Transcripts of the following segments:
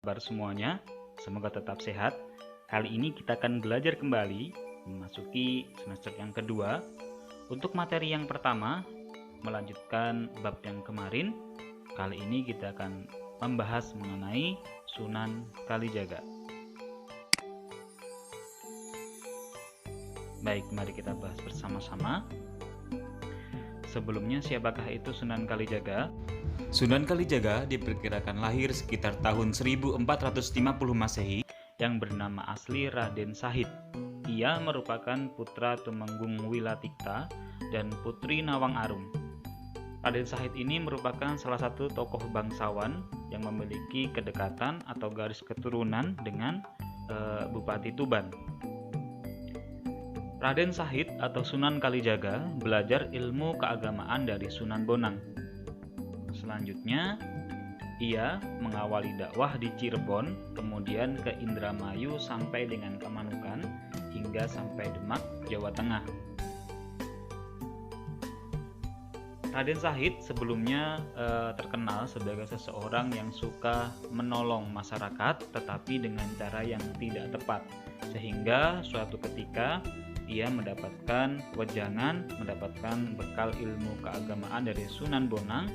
Kabar semuanya, semoga tetap sehat. Kali ini kita akan belajar kembali memasuki semester yang kedua. Untuk materi yang pertama, melanjutkan bab yang kemarin. Kali ini kita akan membahas mengenai Sunan Kalijaga. Baik, mari kita bahas bersama-sama. Sebelumnya, siapakah itu Sunan Kalijaga? Sunan Kalijaga diperkirakan lahir sekitar tahun 1450 Masehi yang bernama asli Raden Sahid. Ia merupakan putra Tumenggung Wilatikta dan putri Nawang Arum. Raden Sahid ini merupakan salah satu tokoh bangsawan yang memiliki kedekatan atau garis keturunan dengan Bupati Tuban. Raden Sahid atau Sunan Kalijaga belajar ilmu keagamaan dari Sunan Bonang. Selanjutnya, ia mengawali dakwah di Cirebon, kemudian ke Indramayu sampai dengan Kamanukan, hingga sampai Demak, Jawa Tengah. Raden Sahid sebelumnya terkenal sebagai seseorang yang suka menolong masyarakat, tetapi dengan cara yang tidak tepat, sehingga suatu ketika ia mendapatkan wejangan, mendapatkan bekal ilmu keagamaan dari Sunan Bonang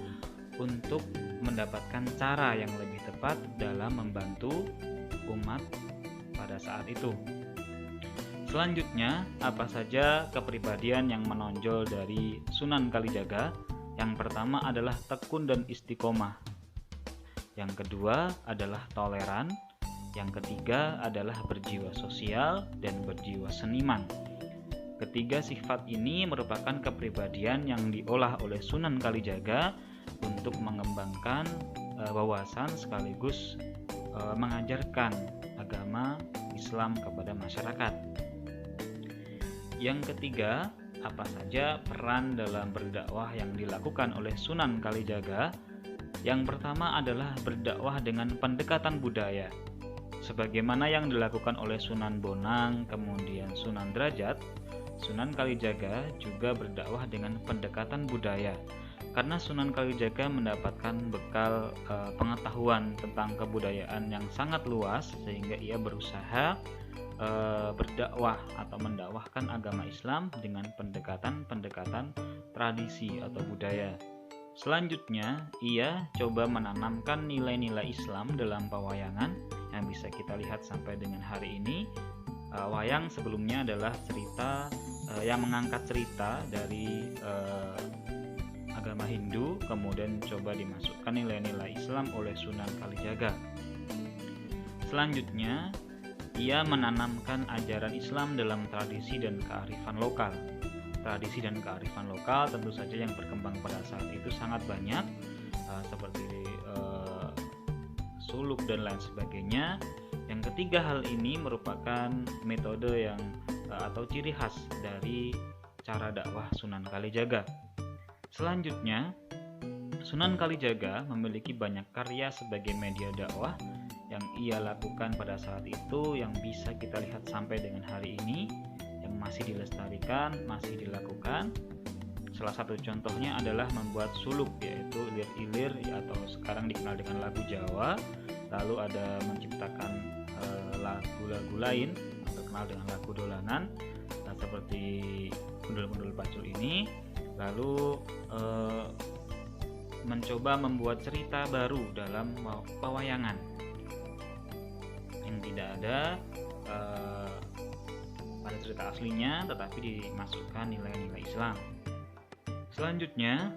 untuk mendapatkan cara yang lebih tepat dalam membantu umat pada saat itu. Selanjutnya, apa saja kepribadian yang menonjol dari Sunan Kalijaga? Yang pertama adalah tekun dan istiqomah. Yang kedua adalah toleran. Yang ketiga adalah berjiwa sosial dan berjiwa seniman. Ketiga sifat ini merupakan kepribadian yang diolah oleh Sunan Kalijaga untuk mengembangkan wawasan sekaligus mengajarkan agama Islam kepada masyarakat. Yang ketiga, apa saja peran dalam berdakwah yang dilakukan oleh Sunan Kalijaga? Yang pertama adalah berdakwah dengan pendekatan budaya. Sebagaimana yang dilakukan oleh Sunan Bonang, kemudian Sunan Derajat, Sunan Kalijaga juga berdakwah dengan pendekatan budaya. Karena Sunan Kalijaga mendapatkan bekal pengetahuan tentang kebudayaan yang sangat luas, sehingga ia berusaha berdakwah atau mendakwahkan agama Islam dengan pendekatan-pendekatan tradisi atau budaya. Selanjutnya, ia coba menanamkan nilai-nilai Islam dalam pewayangan yang bisa kita lihat sampai dengan hari ini. Wayang sebelumnya adalah cerita yang mengangkat cerita dari agama Hindu, kemudian coba dimasukkan nilai-nilai Islam oleh Sunan Kalijaga. Selanjutnya, ia menanamkan ajaran Islam dalam tradisi dan kearifan lokal. Tradisi dan kearifan lokal tentu saja yang berkembang pada saat itu sangat banyak, seperti suluk dan lain sebagainya. Yang ketiga, hal ini merupakan metode yang atau ciri khas dari cara dakwah Sunan Kalijaga. Selanjutnya, Sunan Kalijaga memiliki banyak karya sebagai media dakwah yang ia lakukan pada saat itu, yang bisa kita lihat sampai dengan hari ini, yang masih dilestarikan, masih dilakukan. Salah satu contohnya adalah membuat suluk, yaitu ilir-ilir atau sekarang dikenal dengan lagu Jawa. Lalu ada menciptakan lagu-lagu lain atau kenal dengan lagu dolanan, seperti gundul-gundul pacul ini. Lalu mencoba membuat cerita baru dalam pewayangan yang tidak ada pada cerita aslinya, tetapi dimasukkan nilai-nilai Islam. Selanjutnya,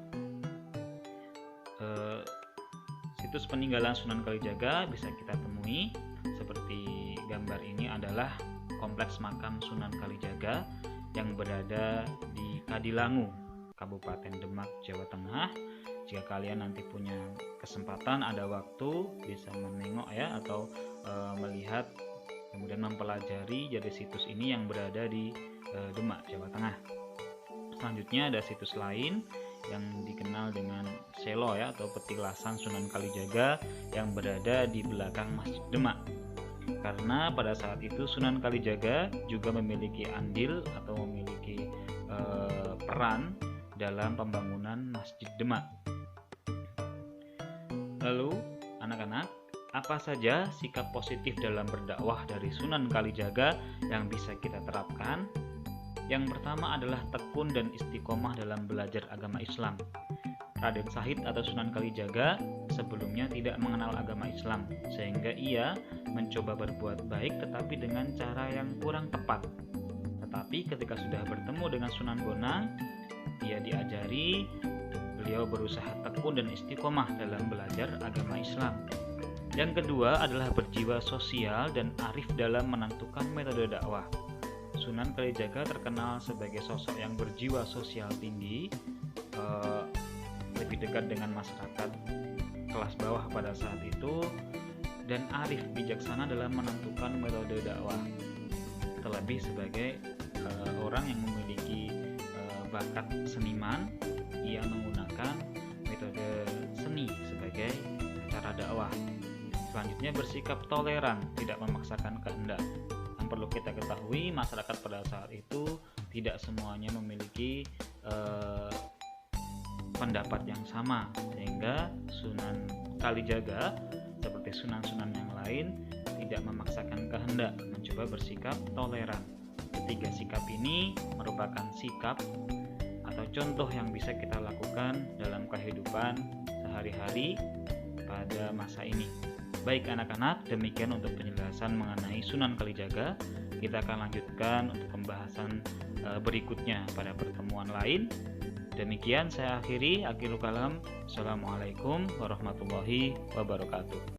situs peninggalan Sunan Kalijaga bisa kita temui. Seperti gambar ini adalah kompleks makam Sunan Kalijaga yang berada di Kadilangu, Kabupaten Demak, Jawa Tengah. Jika kalian nanti punya kesempatan, ada waktu, bisa menengok ya, atau melihat kemudian mempelajari jadi situs ini yang berada di Demak, Jawa Tengah. Selanjutnya ada situs lain yang dikenal dengan Selo ya, atau petilasan Sunan Kalijaga yang berada di belakang Masjid Demak. Karena pada saat itu Sunan Kalijaga juga memiliki andil atau memiliki peran dalam pembangunan Masjid Demak. Lalu anak-anak, Apa saja sikap positif dalam berdakwah dari Sunan Kalijaga yang bisa kita terapkan? Yang pertama adalah tekun dan istiqomah dalam belajar agama Islam. Raden Syahid atau Sunan Kalijaga sebelumnya tidak mengenal agama Islam, sehingga ia mencoba berbuat baik tetapi dengan cara yang kurang tepat. Tetapi ketika sudah bertemu dengan Sunan Bonang, ia diajari, beliau berusaha tekun dan istiqomah dalam belajar agama Islam. Yang kedua adalah berjiwa sosial dan arif dalam menentukan metode dakwah. Sunan Kalijaga terkenal sebagai sosok yang berjiwa sosial tinggi, lebih dekat dengan masyarakat kelas bawah pada saat itu, dan arif bijaksana dalam menentukan metode dakwah. Terlebih sebagai orang yang memiliki bakat seniman, ia menggunakan metode seni sebagai cara dakwah. Selanjutnya bersikap toleran, tidak memaksakan kehendak. Yang perlu kita ketahui, masyarakat pada saat itu tidak semuanya memiliki pendapat yang sama, sehingga Sunan Kalijaga seperti sunan-sunan yang lain tidak memaksakan kehendak, mencoba bersikap toleran. Ketiga sikap ini merupakan sikap atau contoh yang bisa kita lakukan dalam kehidupan sehari-hari pada masa ini. Baik anak-anak, demikian untuk penjelasan mengenai Sunan Kalijaga. Kita akan lanjutkan untuk pembahasan berikutnya pada pertemuan lain. Demikian saya akhiri, akhirul kalam. Assalamualaikum warahmatullahi wabarakatuh.